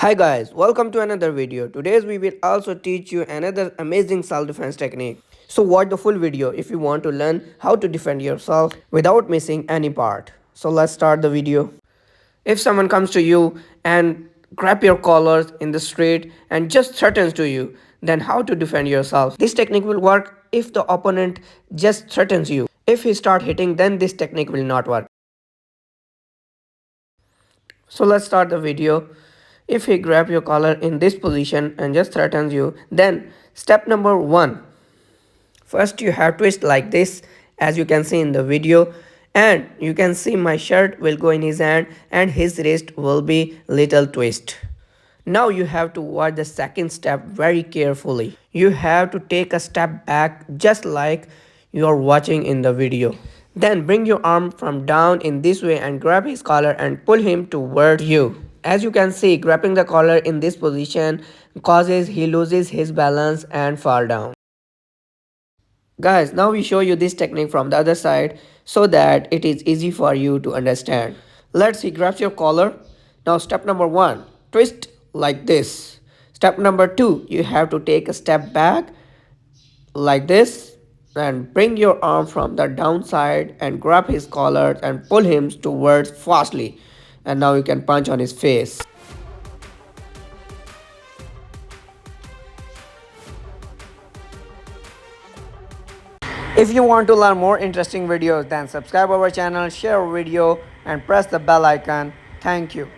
Hi guys, welcome to another video. Today we will also teach you another amazing self-defense technique. So watch the full video if you want to learn how to defend yourself without missing any part. So let's start the video. If someone comes to you and grab your collars in the street and just threatens to you, then how to defend yourself? This technique will work if the opponent just threatens you. If he start hitting, then this technique will not work. So let's start the video. If he grab your collar in this position and just threatens you, then step number 1. First you have twist like this, as you can see in the video, and you can see my shirt will go in his hand and his wrist will be little twist. Now you have to watch the second step very carefully. You have to take a step back just like you are watching in the video. Then bring your arm from down in this way and grab his collar and pull him toward you. As you can see, grabbing the collar in this position causes he loses his balance and fall down. Guys, now we show you this technique from the other side so that it is easy for you to understand. Let's see, grab your collar. Now step number 1, twist like this. Step number 2, you have to take a step back like this and bring your arm from the downside and grab his collar and pull him towards fastly. And now you can punch on his face. If you want to learn more interesting videos, then subscribe our channel, share our video and press the bell icon. Thank you.